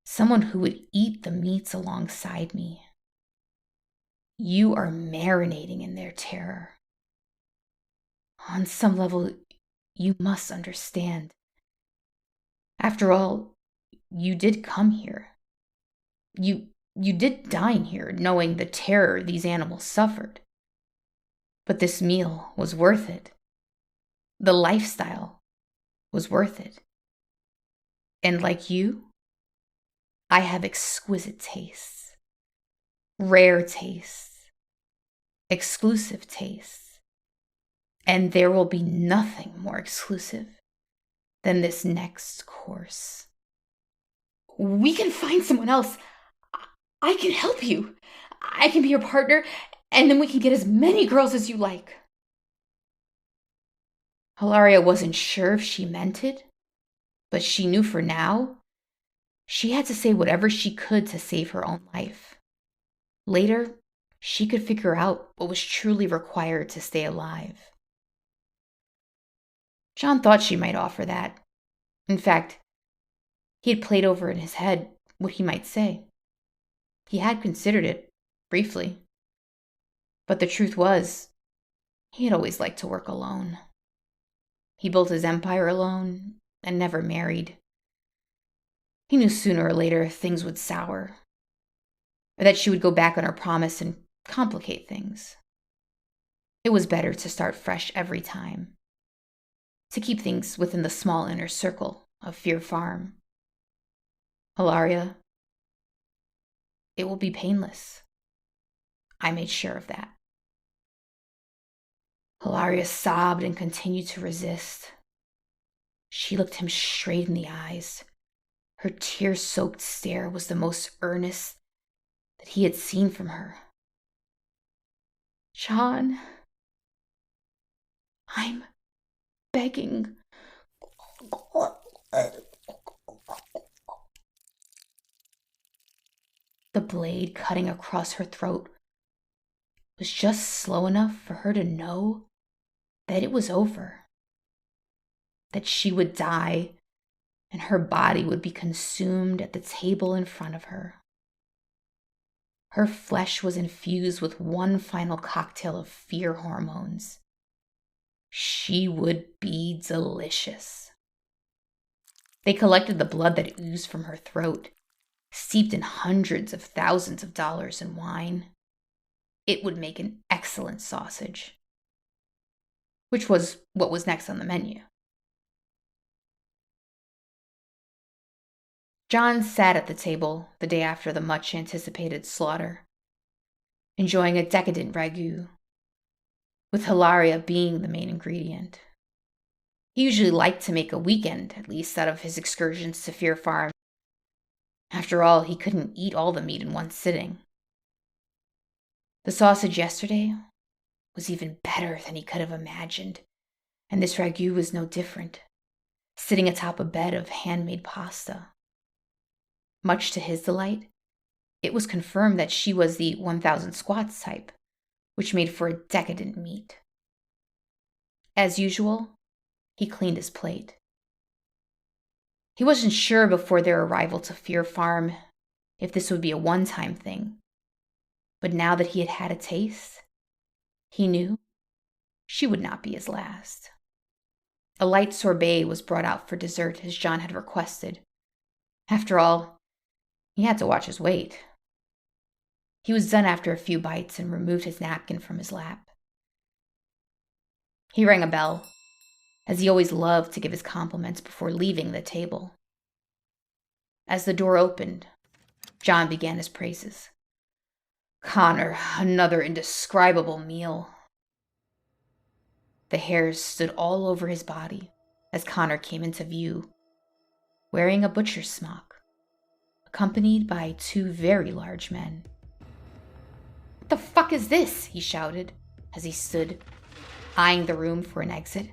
someone who would eat the meats alongside me. You are marinating in their terror. On some level, you must understand. After all, you did come here. You did dine here, knowing the terror these animals suffered. But this meal was worth it. The lifestyle was worth it. And like you, I have exquisite tastes, rare tastes, exclusive tastes. And there will be nothing more exclusive than this next course. We can find someone else. I can help you. I can be your partner, and then we can get as many girls as you like. Hilaria wasn't sure if she meant it, but she knew for now she had to say whatever she could to save her own life. Later, she could figure out what was truly required to stay alive. John thought she might offer that. In fact, he had played over in his head what he might say. He had considered it, briefly. But the truth was, he had always liked to work alone. He built his empire alone and never married. He knew sooner or later things would sour, or that she would go back on her promise and complicate things. It was better to start fresh every time, to keep things within the small inner circle of Fear Farm. Hilaria, it will be painless. I made sure of that. Hilaria sobbed and continued to resist. She looked him straight in the eyes. Her tear-soaked stare was the most earnest that he had seen from her. John, I'm begging. The blade cutting across her throat was just slow enough for her to know that it was over, that she would die and her body would be consumed at the table in front of her. Her flesh was infused with one final cocktail of fear hormones. She would be delicious. They collected the blood that oozed from her throat, steeped in hundreds of thousands of dollars in wine. It would make an excellent sausage, which was what was next on the menu. John sat at the table the day after the much-anticipated slaughter, enjoying a decadent ragout, with Hilaria being the main ingredient. He usually liked to make a weekend, at least, out of his excursions to Fear Farm. After all, he couldn't eat all the meat in one sitting. The sausage yesterday was even better than he could have imagined, and this ragout was no different, sitting atop a bed of handmade pasta. Much to his delight, it was confirmed that she was the 1,000 squats type, which made for a decadent meat. As usual, he cleaned his plate. He wasn't sure before their arrival to Fear Farm if this would be a one-time thing, but now that he had had a taste, he knew she would not be his last. A light sorbet was brought out for dessert as John had requested. After all, he had to watch his weight. He was done after a few bites and removed his napkin from his lap. He rang a bell, as he always loved to give his compliments before leaving the table. As the door opened, John began his praises. "Connor, another indescribable meal." The hairs stood all over his body as Connor came into view, wearing a butcher's smock, accompanied by two very large men. "What the fuck is this?" he shouted as he stood, eyeing the room for an exit.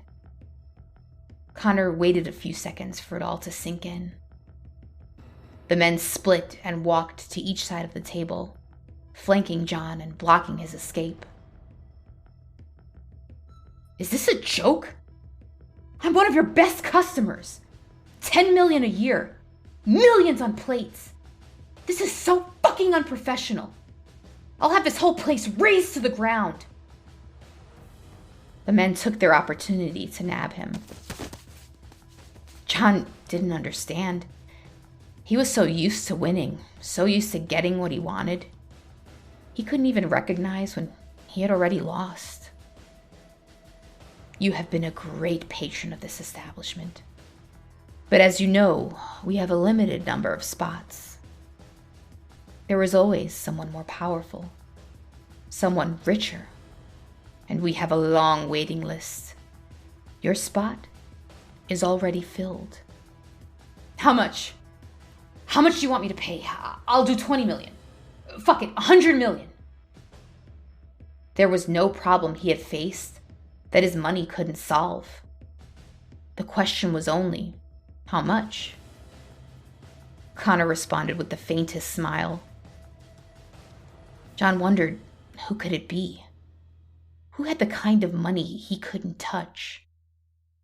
Connor waited a few seconds for it all to sink in. The men split and walked to each side of the table, flanking John and blocking his escape. "Is this a joke? I'm one of your best customers. 10 million a year. Millions on plates. This is so fucking unprofessional. I'll have this whole place razed to the ground." The men took their opportunity to nab him. John didn't understand. He was so used to winning, so used to getting what he wanted. He couldn't even recognize when he had already lost. "You have been a great patron of this establishment. But as you know, we have a limited number of spots. There is always someone more powerful, someone richer, and we have a long waiting list. Your spot is already filled." "How much? How much do you want me to pay?" "I'll do 20 million. Fuck it, 100 million. There was no problem he had faced that his money couldn't solve. The question was only, how much? Connor responded with the faintest smile. John wondered, who could it be? Who had the kind of money he couldn't touch?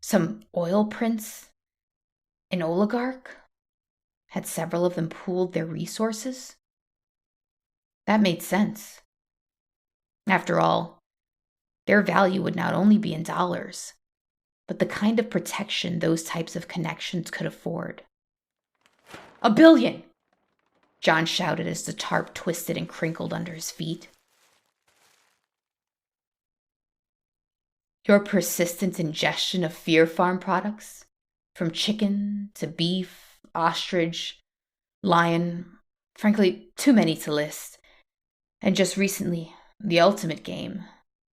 Some oil prince? An oligarch? Had several of them pooled their resources? That made sense. After all, their value would not only be in dollars, but the kind of protection those types of connections could afford. "1 billion! John shouted as the tarp twisted and crinkled under his feet. Your persistent ingestion of Fear Farm products, from chicken to beef, ostrich, lion, frankly, too many to list, and just recently, the ultimate game,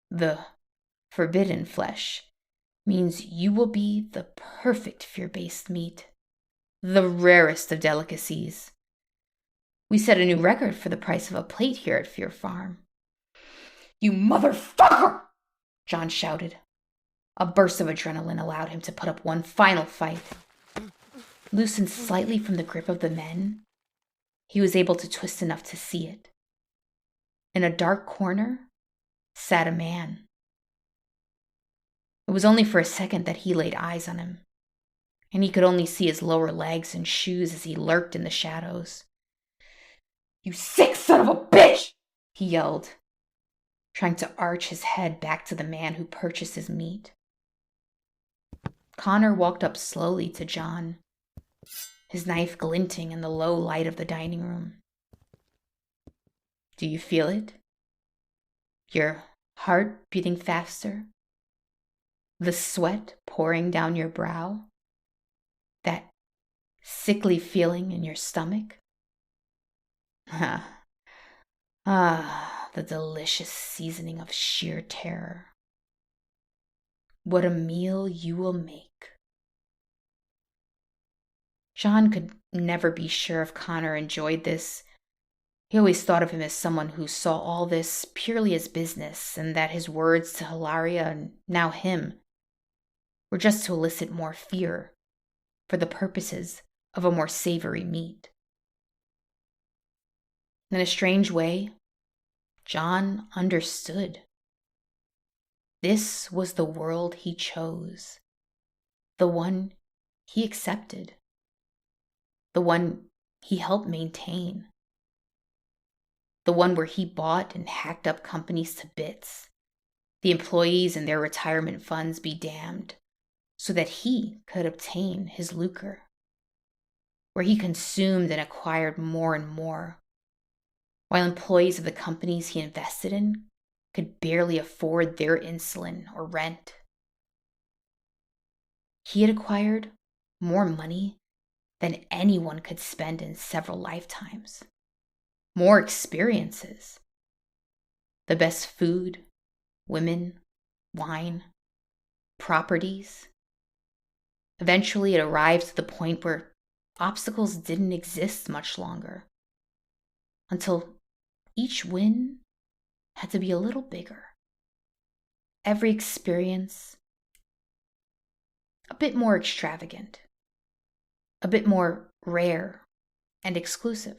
the forbidden flesh, means you will be the perfect fear-based meat, the rarest of delicacies. We set a new record for the price of a plate here at Fear Farm." "You motherfucker!" John shouted. A burst of adrenaline allowed him to put up one final fight. Loosened slightly from the grip of the men, he was able to twist enough to see it. In a dark corner sat a man. It was only for a second that he laid eyes on him, and he could only see his lower legs and shoes as he lurked in the shadows. "You sick son of a bitch!" he yelled, trying to arch his head back to the man who purchased his meat. Connor walked up slowly to John, his knife glinting in the low light of the dining room. "Do you feel it? Your heart beating faster? The sweat pouring down your brow? That sickly feeling in your stomach? The delicious seasoning of sheer terror. What a meal you will make." John could never be sure if Connor enjoyed this. He always thought of him as someone who saw all this purely as business, and that his words to Hilaria, and now him, were just to elicit more fear for the purposes of a more savory meat. In a strange way, John understood. This was the world he chose, the one he accepted, the one he helped maintain, the one where he bought and hacked up companies to bits, the employees and their retirement funds be damned, so that he could obtain his lucre, where he consumed and acquired more and more, while employees of the companies he invested in could barely afford their insulin or rent. He had acquired more money than anyone could spend in several lifetimes, more experiences, the best food, women, wine, properties. Eventually, it arrived to the point where obstacles didn't exist much longer, until each win had to be a little bigger. Every experience a bit more extravagant, a bit more rare and exclusive.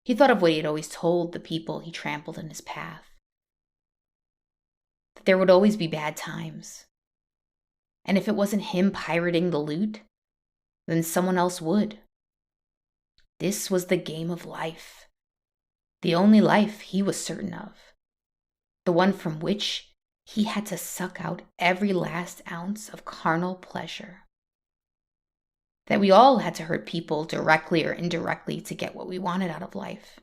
He thought of what he had always told the people he trampled in his path, that there would always be bad times, and if it wasn't him pirating the loot, then someone else would. This was the game of life, the only life he was certain of, the one from which he had to suck out every last ounce of carnal pleasure. That we all had to hurt people directly or indirectly to get what we wanted out of life.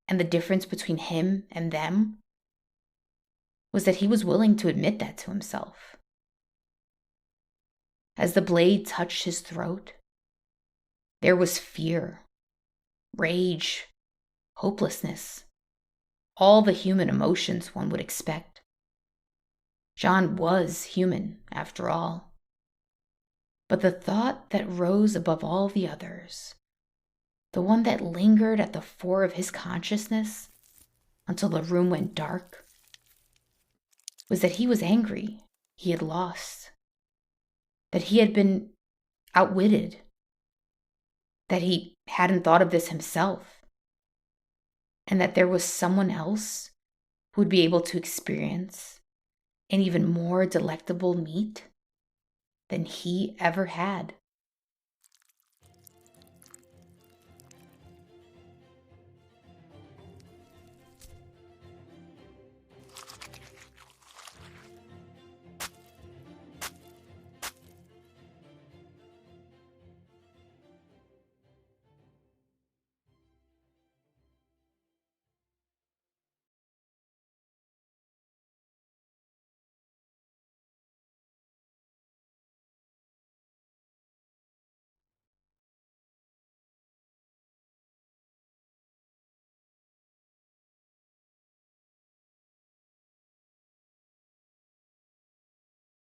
And the difference between him and them was that he was willing to admit that to himself. As the blade touched his throat, there was fear, rage, hopelessness, all the human emotions one would expect. John was human, after all. But the thought that rose above all the others, the one that lingered at the fore of his consciousness until the room went dark, was that he was angry he had lost, that he had been outwitted, that he hadn't thought of this himself, and that there was someone else who would be able to experience an even more delectable meat than he ever had.